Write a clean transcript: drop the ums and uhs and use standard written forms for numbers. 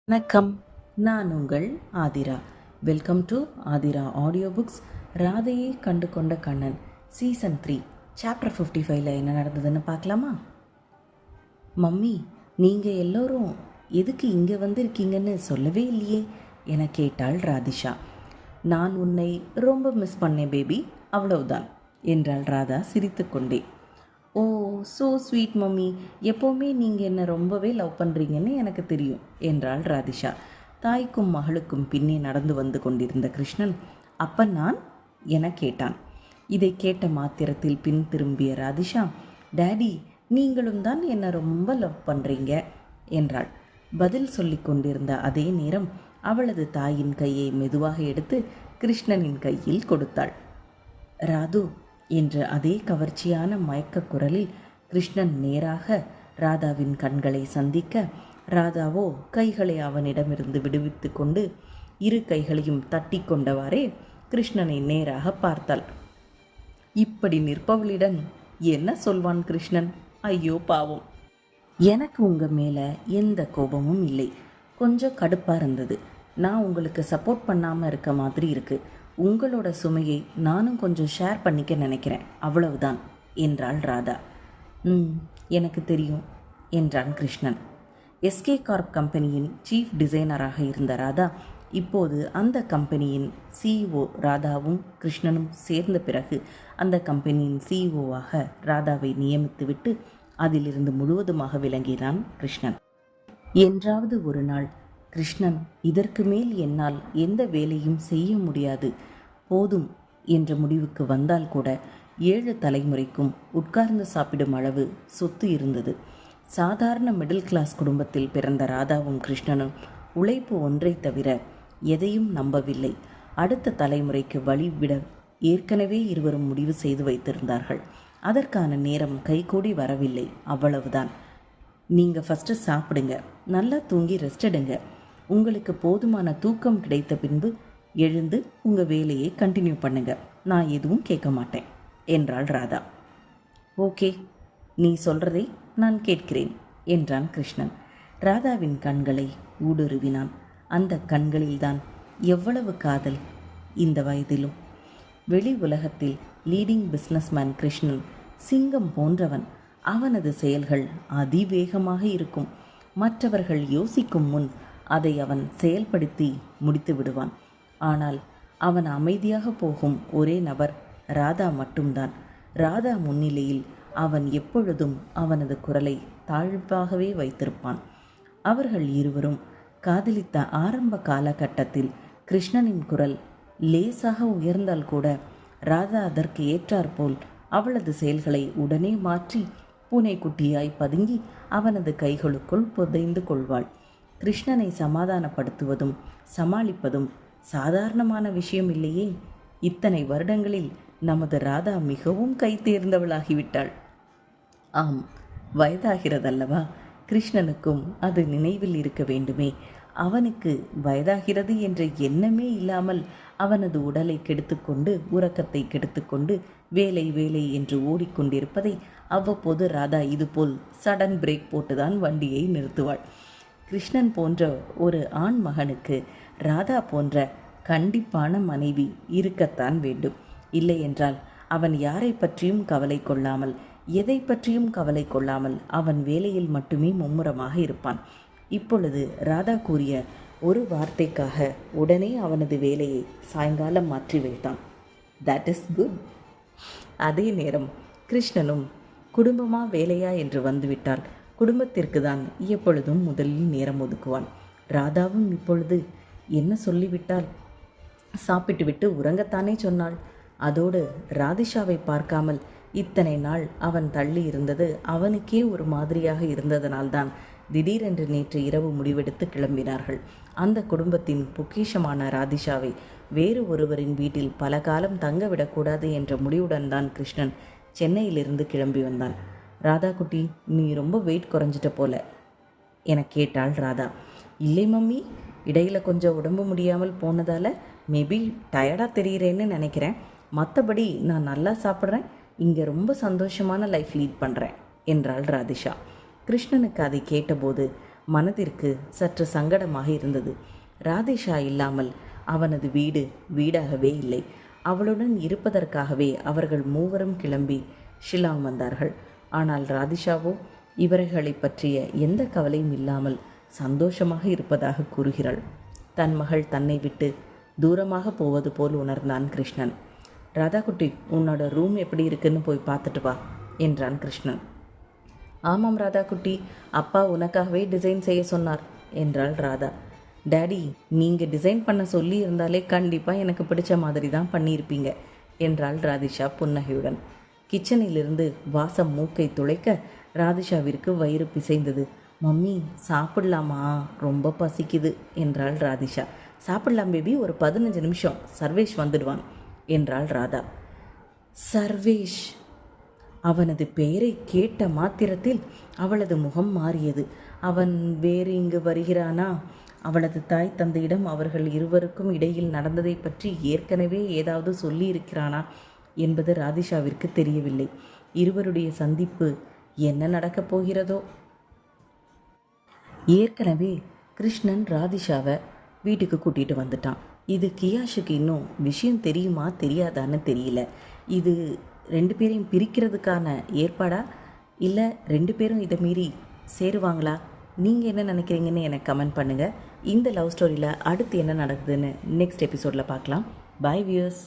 வணக்கம், நான் உங்கள் Aathira. Welcome to Aathira audio books. ராதையை கண்டு கொண்ட கண்ணன் சீசன் 3 சாப்டர் 55 என்ன நடந்ததுன்னு பார்க்கலாமா? மம்மி, நீங்கள் எல்லோரும் எதுக்கு இங்கே வந்திருக்கீங்கன்னு சொல்லவே இல்லையே என கேட்டாள் ராதிஷா. நான் உன்னை ரொம்ப மிஸ் பண்ணேன் பேபி, அவ்வளவுதான் என்றாள் ராதா சிரித்துக்கொண்டே. ஓ, ஸோ ஸ்வீட் மம்மி, எப்போவுமே நீங்கள் என்னை ரொம்பவே லவ் பண்ணுறீங்கன்னு எனக்கு தெரியும் என்றாள் ராதிஷா. தாய்க்கும் மகளுக்கும் பின்னே நடந்து வந்து கொண்டிருந்த கிருஷ்ணன், அப்போ நான் என கேட்டான். இதை கேட்ட மாத்திரத்தில் பின் திரும்பிய ராதிஷா, டேடி, நீங்களும் தான் என்னை ரொம்ப லவ் பண்ணுறீங்க என்றாள். பதில் சொல்லி கொண்டிருந்த அதே நேரம் அவளது தாயின் கையை மெதுவாக எடுத்து கிருஷ்ணனின் கையில் கொடுத்தாள். ராது என்ற அதே கவர்ச்சியான மயக்க குரலில் கிருஷ்ணன் நேராக ராதாவின் கண்களை சந்திக்க, ராதாவோ கைகளை அவனிடமிருந்து விடுவித்து கொண்டு இரு கைகளையும் தட்டி கொண்டவாறே கிருஷ்ணனை நேராக பார்த்தாள். இப்படி நிற்பவளிடம் என்ன சொல்வான் கிருஷ்ணன்? ஐயோ பாவம். எனக்கு உங்கள் மேலே எந்த கோபமும் இல்லை, கொஞ்சம் கடுப்பாக இருந்தது. நான் உங்களுக்கு சப்போர்ட் பண்ணாமல் இருக்க மாதிரி இருக்குது. உங்களோட சுமையை நானும் கொஞ்சம் ஷேர் பண்ணிக்க நினைக்கிறேன், அவ்வளவுதான் என்றாள் ராதா. எனக்கு தெரியும் என்றான் கிருஷ்ணன். எஸ்கே கார்ப் கம்பெனியின் சீஃப் டிசைனராக இருந்த ராதா இப்போது அந்த கம்பெனியின் சிஇஓ. ராதாவும் கிருஷ்ணனும் சேர்ந்த பிறகு அந்த கம்பெனியின் சிஇஓவாக ராதாவை நியமித்துவிட்டு அதிலிருந்து முழுவதுமாக விளங்கினான் கிருஷ்ணன். என்றாவது ஒரு நாள் கிருஷ்ணன், இதற்கு மேல் என்னால் எந்த வேலையும் செய்ய முடியாது, போதும் என்ற முடிவுக்கு வந்தால் கூட 7 தலைமுறைக்கும் உட்கார்ந்து சாப்பிடும் அளவு சொத்து இருந்தது. சாதாரண மிடில் கிளாஸ் குடும்பத்தில் பிறந்த ராதாவும் கிருஷ்ணனும் உழைப்பு ஒன்றை தவிர எதையும் நம்பவில்லை. அடுத்த தலைமுறைக்கு வழிவிட ஏற்கனவே இருவரும் முடிவு செய்து வைத்திருந்தார்கள். அதற்கான நேரம் கைகூடி வரவில்லை, அவ்வளவுதான். நீங்கள் ஃபஸ்ட்டு சாப்பிடுங்க, நல்லா தூங்கி ரெஸ்ட் எடுங்க. உங்களுக்கு போதுமான தூக்கம் கிடைத்த பின்பு எழுந்து உங்கள் வேலையை கண்டினியூ பண்ணுங்க. நான் எதுவும் கேட்க மாட்டேன் என்றாள் ராதா. ஓகே, நீ சொல்கிறதை நான் கேட்கிறேன் என்றான் கிருஷ்ணன். ராதாவின் கண்களை ஊடுருவினான். அந்த கண்களில்தான் எவ்வளவு காதல் இந்த வயதிலும். வெளி உலகத்தில் லீடிங் பிஸ்னஸ்மேன் கிருஷ்ணன் சிங்கம் போன்றவன். அவனது செயல்கள் அதிவேகமாக இருக்கும். மற்றவர்கள் யோசிக்கும் முன் அதை அவன் செயல்படுத்தி முடித்து விடுவான். ஆனால் அவன் அமைதியாக போகும் ஒரே நபர் ராதா மட்டும்தான். ராதா முன்னிலையில் அவன் எப்பொழுதும் அவனது குரலை தாழ்வாகவே வைத்திருப்பான். அவர்கள் இருவரும் காதலித்த ஆரம்ப காலகட்டத்தில் கிருஷ்ணனின் குரல் லேசாக உயர்ந்தால் கூட ராதா அதற்கு ஏற்றாற்போல் அவளது செயல்களை உடனே மாற்றி பூனைக்குட்டியாய் பதுங்கி அவனது கைகளுக்குள் புதைந்து கொள்வாள். கிருஷ்ணனை சமாதானப்படுத்துவதும் சமாளிப்பதும் சாதாரணமான விஷயம் இல்லையே. இத்தனை வருடங்களில் நமது ராதா மிகவும் கை தேர்ந்தவளாகிவிட்டாள். ஆம், வயதாகிறதல்லவா? கிருஷ்ணனுக்கும் அது நினைவில் இருக்க வேண்டுமே. அவனுக்கு வயதாகிறது என்ற எண்ணமே இல்லாமல் அவனது உடலை கெடுத்துக்கொண்டு உறக்கத்தை கெடுத்துக்கொண்டு வேலை வேலை என்று ஓடிக்கொண்டிருப்பதை அவ்வப்போது ராதா இதுபோல் சடன் பிரேக் போட்டுதான் வண்டியை நிறுத்துவாள். கிருஷ்ணன் போன்ற ஒரு ஆண் மகனுக்கு ராதா போன்ற கண்டிப்பான மனைவி இருக்கத்தான் வேண்டும். இல்லை என்றால் அவன் யாரை பற்றியும் கவலை கொள்ளாமல், எதை பற்றியும் கவலை கொள்ளாமல் அவன் வேலையில் மட்டுமே மும்முரமாக இருப்பான். இப்பொழுது ராதா கூறிய ஒரு வார்த்தைக்காக உடனே அவனது வேலையை சாயங்காலம் மாற்றி வைத்தான். That is good. அதே நேரம் கிருஷ்ணனும் குடும்பமா வேலையா என்று வந்துவிட்டால் குடும்பத்திற்கு தான் எப்பொழுதும் முதலில் நேரம் ஒதுக்குவான். ராதாவும் இப்பொழுது என்ன சொல்லிவிட்டாள்? சாப்பிட்டு விட்டு உறங்கத்தானே சொன்னாள். அதோடு ராதிஷாவை பார்க்காமல் இத்தனை நாள் அவன் தள்ளி இருந்தது அவனுக்கே ஒரு மாதிரியாக இருந்ததனால்தான் திடீரென்று நேற்று இரவு முடிவெடுத்து கிளம்பினார்கள். அந்த குடும்பத்தின் பொக்கிஷமான ராதிஷாவை வேறு ஒருவரின் வீட்டில் பல காலம் தங்கவிடக்கூடாது என்ற முடிவுடன் தான் கிருஷ்ணன் சென்னையிலிருந்து கிளம்பி வந்தான். ராதா குட்டி, நீ ரொம்ப வெயிட் குறைஞ்சிட்ட போல என கேட்டாள் ராதா. இல்லை மம்மி, இடையில் கொஞ்சம் உடம்பு முடியாமல் போனதால் மேபி டயர்டாக தெரிகிறேன்னு நினைக்கிறேன். மற்றபடி நான் நல்லா சாப்பிட்றேன், இங்கே ரொம்ப சந்தோஷமான லைஃப் லீட் பண்ணுறேன் என்றாள் ராதிஷா. கிருஷ்ணனுக்கு அதை கேட்டபோது மனதிற்கு சற்று சங்கடமாக இருந்தது. ராதேஷா இல்லாமல் அவனது வீடு வீடாகவே இல்லை. அவளுடன் இருப்பதற்காகவே அவர்கள் மூவரும் கிளம்பி ஷில்லாங் வந்தார்கள். ஆனால் ராதிஷாவோ இவர்களை பற்றிய எந்த கவலையும் இல்லாமல் சந்தோஷமாக இருப்பதாக கூறுகிறாள். தன் மகள் தன்னை விட்டு தூரமாக போவது போல் உணர்ந்தான் கிருஷ்ணன். ராதாகுட்டி, உன்னோட ரூம் எப்படி இருக்குன்னு போய் பார்த்துட்டு வா என்றான் கிருஷ்ணன். ஆமாம் ராதாகுட்டி, அப்பா உனக்காகவே டிசைன் செய்ய சொன்னார் என்றாள் ராதா. டேடி, நீங்கள் டிசைன் பண்ண சொல்லி இருந்தாலே கண்டிப்பாக எனக்கு பிடிச்ச மாதிரி தான் பண்ணியிருப்பீங்க என்றாள் ராதிஷா புன்னகையுடன். கிச்சனிலிருந்து வாசம் மூக்கை துளைக்க ராதிஷாவிற்கு வயிறு பிசைந்தது. மம்மி, சாப்பிடலாமா? ரொம்ப பசிக்குது என்றாள் ராதிஷா. சாப்பிடலாம் பேபி, ஒரு 15 நிமிஷம், சர்வேஷ் வந்துடுவான் என்றாள் ராதா. சர்வேஷ்! அவனது பெயரை கேட்ட மாத்திரத்தில் அவளது முகம் மாறியது. அவன் வேறு இங்கு வருகிறானா? அவளது தாய் தந்தையிடம் அவர்கள் இருவருக்கும் இடையில் நடந்ததை பற்றி ஏற்கனவே ஏதாவது சொல்லியிருக்கிறானா என்பது ராதிஷாவிற்கு தெரியவில்லை. இருவருடைய சந்திப்பு என்ன நடக்கப் போகிறதோ? ஏற்கனவே கிருஷ்ணன் ராதிஷாவை வீட்டுக்கு கூட்டிகிட்டு வந்துட்டான். இது கியாஷுக்கு இன்னும் விஷயம் தெரியுமா தெரியாதான்னு தெரியல. இது 2 பேரையும் பிரிக்கிறதுக்கான ஏற்பாடா, இல்லை 2 பேரும் இதை மீறி சேருவாங்களா? நீங்கள் என்ன நினைக்கிறீங்கன்னு எனக்கு கமெண்ட் பண்ணுங்கள். இந்த லவ் ஸ்டோரியில் அடுத்து என்ன நடக்குதுன்னு நெக்ஸ்ட் எபிசோடில் பார்க்கலாம். Bye viewers.